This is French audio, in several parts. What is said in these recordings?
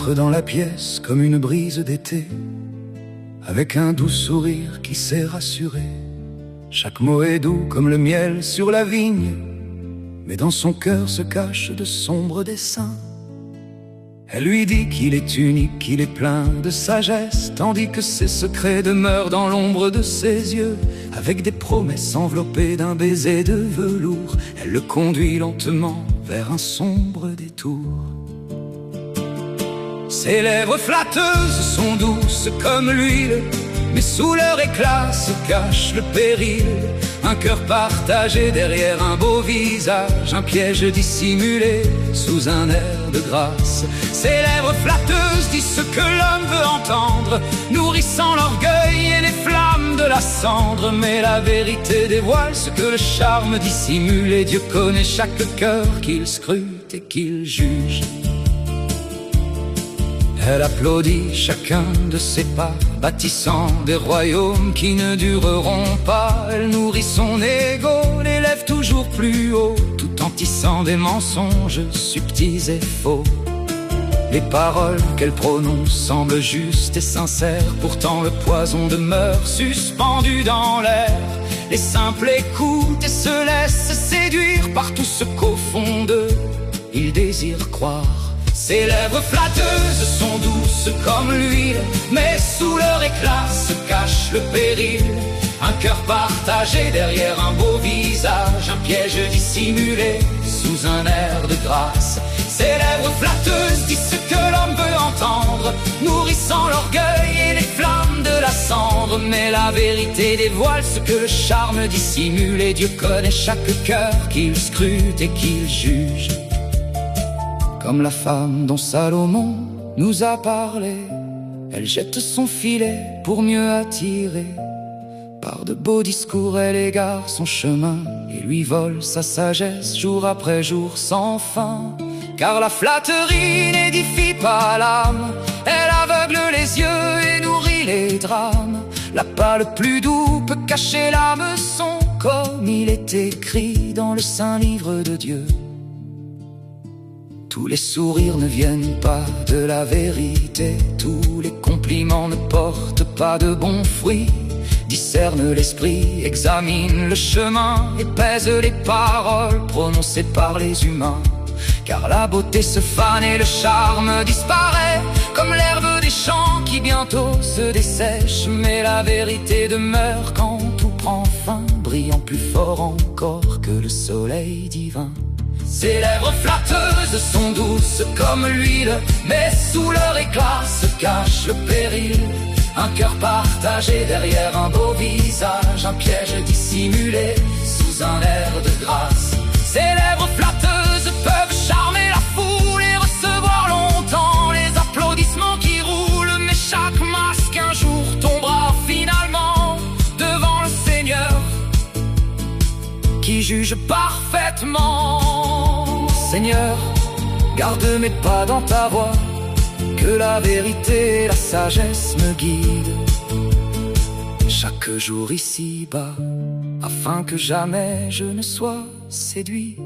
entre dans la pièce comme une brise d'été, avec un doux sourire qui sait rassurer. Chaque mot est doux comme le miel sur la vigne, mais dans son cœur se cachent de sombres desseins. Elle lui dit qu'il est unique, qu'il est plein de sagesse, tandis que ses secrets demeurent dans l'ombre de ses yeux. Avec des promesses enveloppées d'un baiser de velours, elle le conduit lentement vers un sombre détour. Ses lèvres flatteuses sont douces comme l'huile, mais sous leur éclat se cache le péril. Un cœur partagé derrière un beau visage, un piège dissimulé sous un air de grâce. Ses lèvres flatteuses disent ce que l'homme veut entendre, nourrissant l'orgueil et les flammes de la cendre. Mais la vérité dévoile ce que le charme dissimule, et Dieu connaît chaque cœur qu'il scrute et qu'il juge. Elle applaudit chacun de ses pas, bâtissant des royaumes qui ne dureront pas. Elle nourrit son ego, l'élève toujours plus haut, tout en tissant des mensonges subtils et faux. Les paroles qu'elle prononce semblent justes et sincères, pourtant le poison demeure suspendu dans l'air. Les simples écoutent et se laissent séduire par tout ce qu'au fond d'eux ils désirent croire. Ses lèvres flatteuses sont douces comme l'huile, mais sous leur éclat se cache le péril. Un cœur partagé derrière un beau visage, un piège dissimulé sous un air de grâce. Ses lèvres flatteuses disent ce que l'homme veut entendre, nourrissant l'orgueil et les flammes de la cendre. Mais la vérité dévoile ce que le charme dissimule, et Dieu connaît chaque cœur qu'il scrute et qu'il juge. Comme la femme dont Salomon nous a parlé, elle jette son filet pour mieux attirer. Par de beaux discours, elle égare son chemin et lui vole sa sagesse jour après jour sans fin. Car la flatterie n'édifie pas l'âme, elle aveugle les yeux et nourrit les drames. L'appât le plus doux peut cacher l'hameçon, comme il est écrit dans le saint livre de Dieu. Tous les sourires ne viennent pas de la vérité, tous les compliments ne portent pas de bons fruits. Discerne l'esprit, examine le chemin et pèse les paroles prononcées par les humains. Car la beauté se fane et le charme disparaît, comme l'herbe des champs qui bientôt se dessèche. Mais la vérité demeure quand tout prend fin, brillant plus fort encore que le soleil divin. Ses lèvres flatteuses sont douces comme l'huile, mais sous leur éclat se cache le péril. Un cœur partagé derrière un beau visage, un piège dissimulé sous un air de grâce. Ses lèvres flatteuses peuvent charmer la foule et recevoir longtemps les applaudissements qui roulent. Mais chaque masque un jour tombera finalement devant le Seigneur qui juge parfaitement. Seigneur, garde mes pas dans ta voie, que la vérité et la sagesse me guident chaque jour ici-bas, afin que jamais je ne sois séduit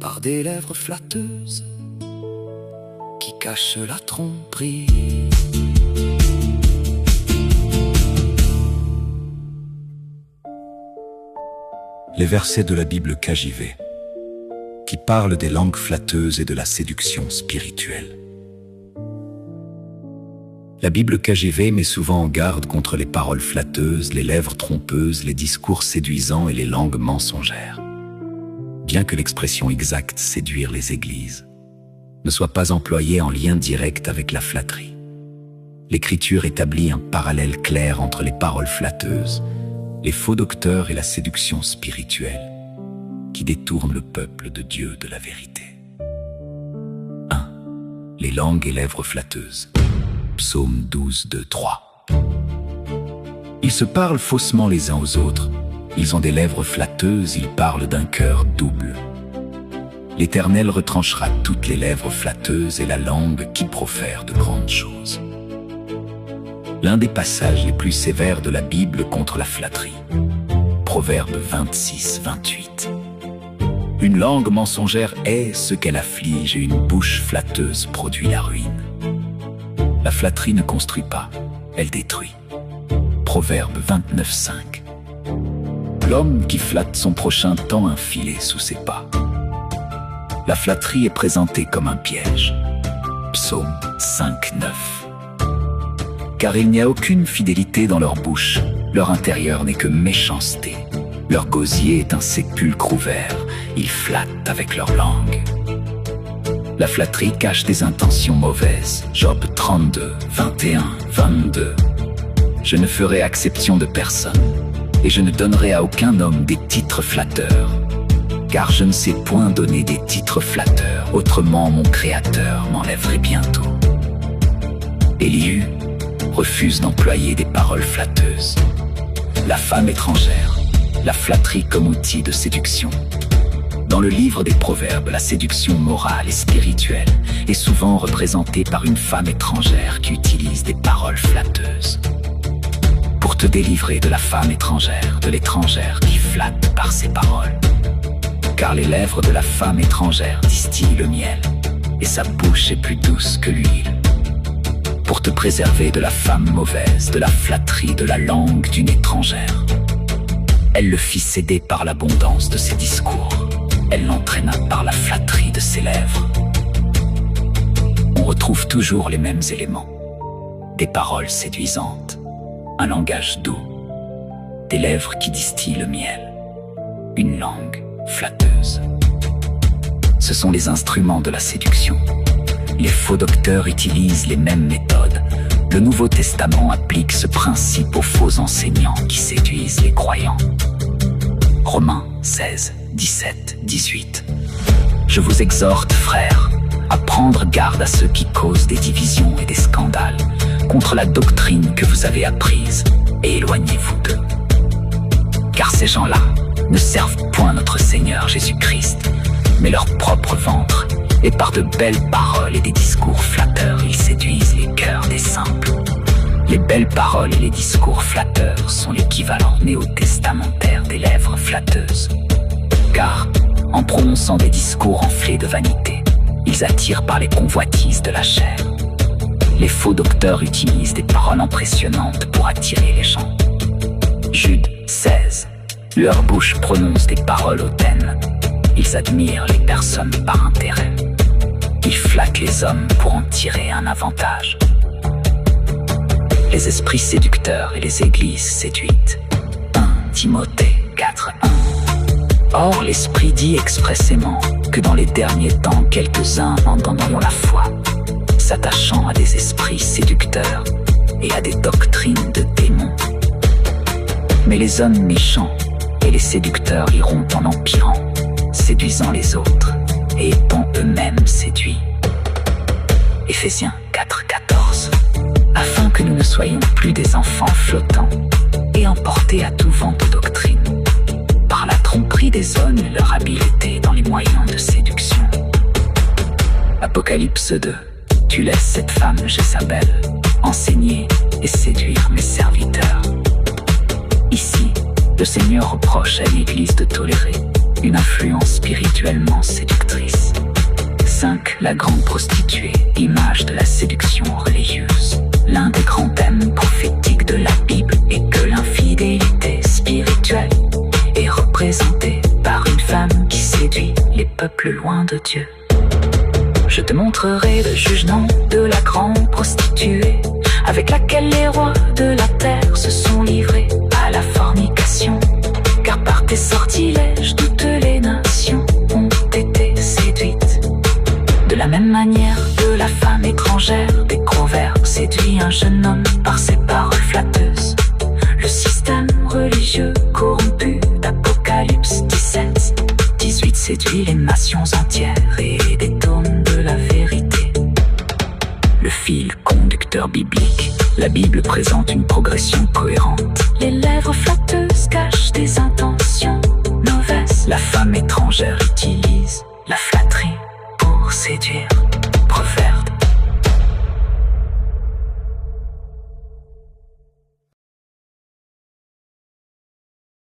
par des lèvres flatteuses qui cachent la tromperie. Les versets de la Bible KJV qui parlent des langues flatteuses et de la séduction spirituelle. La Bible KJV met souvent en garde contre les paroles flatteuses, les lèvres trompeuses, les discours séduisants et les langues mensongères. Bien que l'expression exacte « séduire les églises » ne soit pas employée en lien direct avec la flatterie, l'Écriture établit un parallèle clair entre les paroles flatteuses, les faux docteurs et la séduction spirituelle qui détournent le peuple de Dieu de la vérité. 1. Les langues et lèvres flatteuses. Psaume 12, 2, 3. Ils se parlent faussement les uns aux autres, ils ont des lèvres flatteuses, ils parlent d'un cœur double. L'Éternel retranchera toutes les lèvres flatteuses et la langue qui profère de grandes choses. L'un des passages les plus sévères de la Bible contre la flatterie. Proverbe 26, 28. Une langue mensongère est ce qu'elle afflige et une bouche flatteuse produit la ruine. La flatterie ne construit pas, elle détruit. Proverbe 29:5. L'homme qui flatte son prochain tend un filet sous ses pas. La flatterie est présentée comme un piège. Psaume 5:9. Car il n'y a aucune fidélité dans leur bouche, leur intérieur n'est que méchanceté. Leur gosier est un sépulcre ouvert, ils flattent avec leur langue. La flatterie cache des intentions mauvaises. Job 32, 21, 22. Je ne ferai exception de personne, et je ne donnerai à aucun homme des titres flatteurs. Car je ne sais point donner des titres flatteurs, autrement mon Créateur m'enlèverait bientôt. Élihu refuse d'employer des paroles flatteuses. La femme étrangère, la flatterie comme outil de séduction. Dans le livre des Proverbes, la séduction morale et spirituelle est souvent représentée par une femme étrangère qui utilise des paroles flatteuses. Pour te délivrer de la femme étrangère, de l'étrangère qui flatte par ses paroles. Car les lèvres de la femme étrangère distillent le miel, et sa bouche est plus douce que l'huile. Pour te préserver de la femme mauvaise, de la flatterie, de la langue d'une étrangère. Elle le fit céder par l'abondance de ses discours. Elle l'entraîna par la flatterie de ses lèvres. On retrouve toujours les mêmes éléments. Des paroles séduisantes, un langage doux, des lèvres qui distillent le miel, une langue flatteuse. Ce sont les instruments de la séduction. Les faux docteurs utilisent les mêmes méthodes. Le Nouveau Testament applique ce principe aux faux enseignants qui séduisent les croyants. Romains 16, 17, 18. Je vous exhorte, frères, à prendre garde à ceux qui causent des divisions et des scandales contre la doctrine que vous avez apprise, et éloignez-vous d'eux. Car ces gens-là ne servent point notre Seigneur Jésus-Christ, mais leur propre ventre, et par de belles paroles et des discours flatteurs, ils séduisent les cœurs des simples. Les belles paroles et les discours flatteurs sont l'équivalent néo-testamentaire des lèvres flatteuses. Car, en prononçant des discours enflés de vanité, ils attirent par les convoitises de la chair. Les faux docteurs utilisent des paroles impressionnantes pour attirer les gens. Jude 16. Leur bouche prononce des paroles hautaines. Ils admirent les personnes par intérêt. Ils flattent les hommes pour en tirer un avantage. Les esprits séducteurs et les églises séduites. 1 Timothée 4:1. Or, l'Esprit dit expressément que dans les derniers temps, quelques-uns abandonneront la foi, s'attachant à des esprits séducteurs et à des doctrines de démons. Mais les hommes méchants et les séducteurs iront en empirant, séduisant les autres et étant eux-mêmes séduits. Éphésiens 4:14. Afin que nous ne soyons plus des enfants flottants et emportés à tout vent de doctrine, par la tromperie des hommes et leur habileté dans les moyens de séduction. Apocalypse 2. Tu laisses cette femme Jézabel enseigner et séduire mes serviteurs. Ici, le Seigneur reproche à l'Église de tolérer une influence spirituellement séductrice. 5. La grande prostituée, image de la séduction religieuse. L'un des grands thèmes prophétiques de la Bible est que l'infidélité spirituelle est représentée par une femme qui séduit les peuples loin de Dieu. Je te montrerai le jugement de la grande prostituée, avec laquelle les rois de la terre se sont livrés à la fornication. Car par tes sortilèges, toutes les nations ont été séduites. De la même manière que la femme étrangère des proverbes séduit un jeune homme par ses paroles flatteuses, le système religieux corrompu d'Apocalypse 17, 18 séduit les nations entières et les détourne de la vérité. Le fil conducteur biblique. La Bible présente une progression cohérente